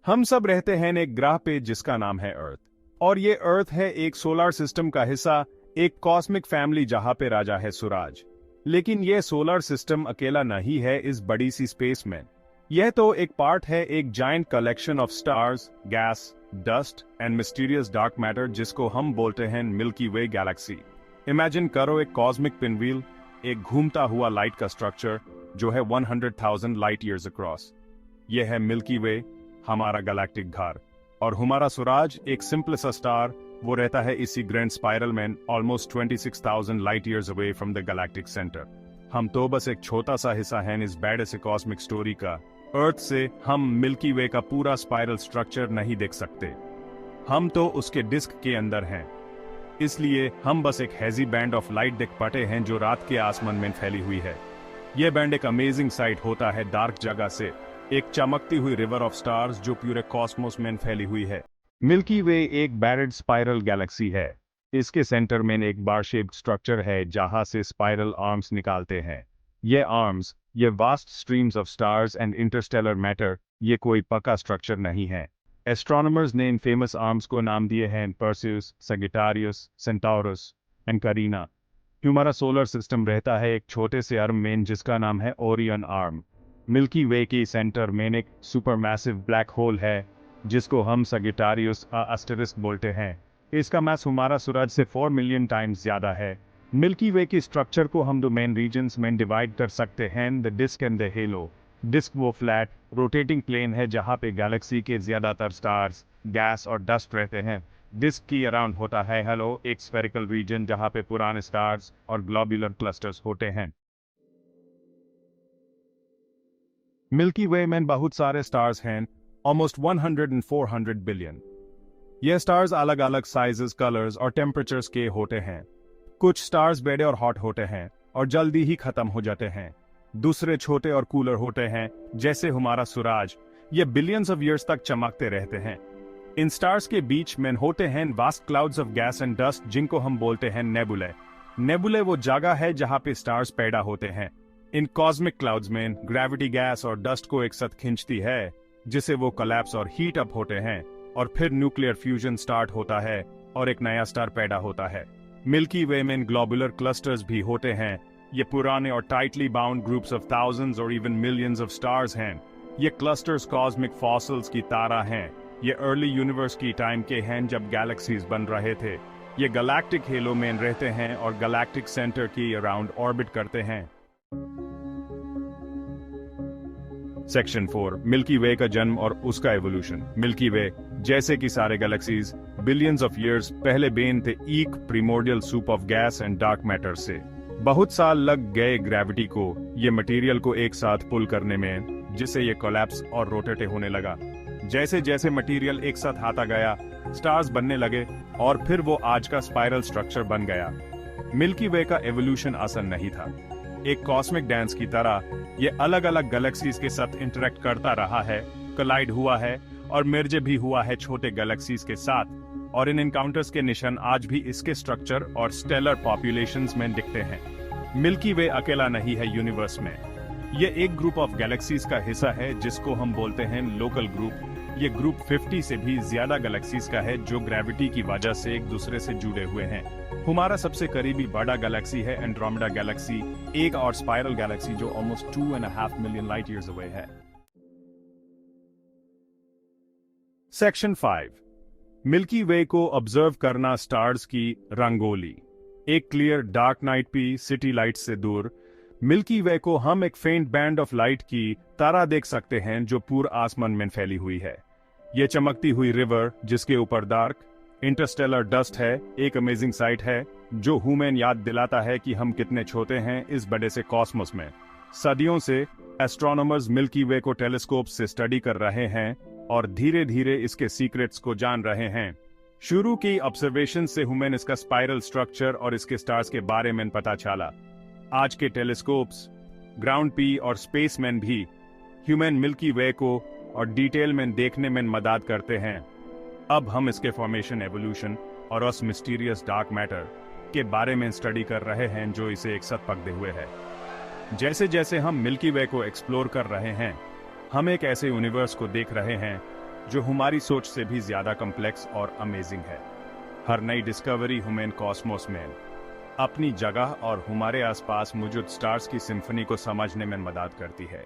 हम सब रहते हैं एक ग्रह पे जिसका नाम है अर्थ। और ये अर्थ है एक सोलर सिस्टम का हिस्सा, एक कॉस्मिक फैमिली जहां पे राजा है सूरज। लेकिन ये सोलर सिस्टम अकेला नहीं है इस बड़ी सी स्पेस में। यह तो एक पार्ट है एक giant collection of stars, gas, dust and mysterious dark matter जिसको हम बोलते हैं मिल्की वे गैलेक्सी। इमेजिन करो एक कॉस्मिक पिनव्हील, एक घूमता हुआ लाइट का स्ट्रक्चर जो है 100,000 लाइट ईयर्स अक्रॉस। यह है मिल्की वे, हमारा गैलेक्टिक घर। और हमारा सूरज एक सिंपल सा स्टार, वो रहता है इसी ग्रैंड स्पाइरल में almost 26,000 light years away from the galactic centre. हम तो बस एक छोटा सा हिस्सा है इस बड़े से कॉस्मिक स्टोरी का। अर्थ से हम मिल्की वे का पूरा स्पाइरल स्ट्रक्चर नहीं देख सकते, हम तो उसके डिस्क के अंदर हैं। इसलिए हम बस एक हेजी बैंड ऑफ लाइट देख पाते हैं जो रात के आसमान में फैली हुई है। यह बैंड एक अमेजिंग साइट होता है डार्क जगह से, एक चमकती हुई रिवर ऑफ स्टार्स जो पूरे कॉस्मोस में फैली हुई है। मिल्की वे एक बैरेड स्पाइरल गैलेक्सी है। इसके सेंटर में एक बार शेप्ड स्ट्रक्चर है जहां से स्पाइरल आर्म्स निकालते हैं। ये आर्म्स, ये vast streams of stars and Interstellar matter, ये कोई पक्का स्ट्रक्चर नहीं है। एस्ट्रोनॉमर्स ने इन फेमस आर्म्स को नाम दिए हैं पर्सियस, सगिटारियस, सेंटाउरस एंड करीना। हमारा सोलर सिस्टम रहता है एक छोटे से आर्म में जिसका नाम है ओरियन आर्म। मिल्की वे के सेंटर में एक सुपरमैसिव ब्लैक होल है जिसको हम सगिटारियस एस्टेरिस्क बोलते हैं। इसका मास हमारा सूरज से 4 मिलियन टाइम्स ज्यादा है। मिल्की वे की स्ट्रक्चर को हम दो मेन रीजन्स में डिवाइड कर सकते हैं, the disc and the halo. Disc वो फ्लैट रोटेटिंग प्लेन है जहां पे गैलेक्सी के ज्यादातर स्टार्स, गैस और डस्ट रहते हैं। डिस्क की अराउंड होता है हेलो, एक स्फेरिकल रीजन जहां पे पुराने स्टार्स और ग्लोबुलर क्लस्टर्स होते हैं। मिल्की वे में बहुत सारे स्टार्स हैं, ऑलमोस्ट 100 and 400 बिलियन। ये स्टार्स अलग अलग साइजेस, कलर्स और टेम्परेचर्स के होते हैं। कुछ स्टार्स बड़े और हॉट होते हैं और जल्दी ही खत्म हो जाते हैं। दूसरे छोटे और कूलर होते हैं जैसे हमारा सूरज, ये बिलियंस ऑफ ईयर्स तक चमकते रहते हैं। इन स्टार्स के बीच में होते हैं vast clouds of gas and dust जिनको हम बोलते हैं नेबुले। नेबुले वो जगह है जहां पे स्टार्स पैदा होते हैं। इन कॉस्मिक क्लाउड्स में ग्रेविटी गैस और डस्ट को एक साथ खींचती है जिसे वो कोलैप्स और हीट अप होते हैं और फिर न्यूक्लियर फ्यूजन स्टार्ट होता है और एक नया स्टार पैदा होता है। मिल्की वे में ग्लोबुलर क्लस्टर्स भी होते हैं। ये पुराने और tightly bound groups of thousands और इवन मिलियंस ऑफ स्टार्स हैं। ये क्लस्टर्स कॉस्मिक फॉसिल्स की तरह हैं। ये अर्ली यूनिवर्स की टाइम के हैं जब गैलेक्सीज बन रहे थे। ये गैलेक्टिक हेलो में रहते हैं और गैलेक्टिक सेंटर की अराउंड ऑर्बिट करते हैं। सेक्शन 4, मिल्की वे का जन्म और उसका एवोल्यूशन। मिल्की वे, जैसे कि सारे गैलेक्सीज, बिलियंस ऑफ ईयर्स पहले बेन थे एक primordial soup of gas and dark matter से। बहुत साल लग गए ग्रेविटी को ये मटेरियल को एक साथ पुल करने में, जिससे ये कोलैप्स और रोटेट होने लगा। जैसे जैसे मटेरियल एक साथ आता गया, स्टार्स बनने लगे और फिर वो आज का स्पाइरल स्ट्रक्चर बन गया। मिल्की वे का एवोल्यूशन आसान नहीं था। एक कॉस्मिक डांस की तरह ये अलग अलग गैलेक्सीज के साथ इंटरेक्ट करता रहा है, कोलाइड हुआ है और मिर्जे भी हुआ है छोटे गैलेक्सीज के साथ। और इन एनकाउंटर्स के निशान आज भी इसके स्ट्रक्चर और स्टेलर पॉपुलेशंस में दिखते हैं। मिल्की वे अकेला नहीं है यूनिवर्स में। ये एक ग्रुप ऑफ गैलेक्सीज का हिस्सा है जिसको हम बोलते हैं लोकल ग्रुप। ये ग्रुप 50 से भी ज्यादा गैलेक्सीज का है जो ग्रेविटी की वजह से एक दूसरे से जुड़े हुए हैं। हमारा सबसे करीबी बड़ा गैलेक्सी है एंड्रोमेडा गैलेक्सी, एक और स्पाइरल गैलेक्सी जो almost 2.5 million light years away है। सेक्शन 5, मिल्की वे को ऑब्जर्व करना स्टार्स की रंगोली। एक clear dark night P city light से दूर मिल्की वे को हम एक फेंट बैंड ऑफ लाइट की तरह देख सकते हैं जो पूरे आसमान में फैली हुई है। ये चमकती हुई रिवर जिसके ऊपर डार्क इंटरस्टेलर डस्ट है, एक अमेजिंग साइट है जो हमें याद दिलाता है कि हम कितने छोटे हैं इस बड़े से कॉस्मोस में। सदियों से एस्ट्रोनॉमर्स मिल्की वे को टेलीस्कोप से स्टडी कर रहे हैं और धीरे धीरे इसके सीक्रेट्स को जान रहे हैं। शुरू की ऑब्जर्वेशन से हमें इसका स्पाइरल स्ट्रक्चर और इसके स्टार्स के बारे में पता चला। आज के टेलीस्कोप्स, ग्राउंड पी और स्पेसमैन भी ह्यूमन मिल्की वे को और डिटेल में देखने में मदद करते हैं। अब हम इसके फॉर्मेशन, एवोल्यूशन और उस मिस्टीरियस डार्क मैटर के बारे में स्टडी कर रहे हैं जो इसे एक साथ पकड़े हुए है। जैसे जैसे हम मिल्की वे को एक्सप्लोर कर रहे हैं, हम एक ऐसे यूनिवर्स को देख रहे हैं जो हमारी सोच से भी ज्यादा कॉम्प्लेक्स और अमेजिंग है। हर नई डिस्कवरी हमें कॉस्मोस में अपनी जगह और हमारे आसपास मौजूद स्टार्स की सिम्फनी को समझने में मदद करती है।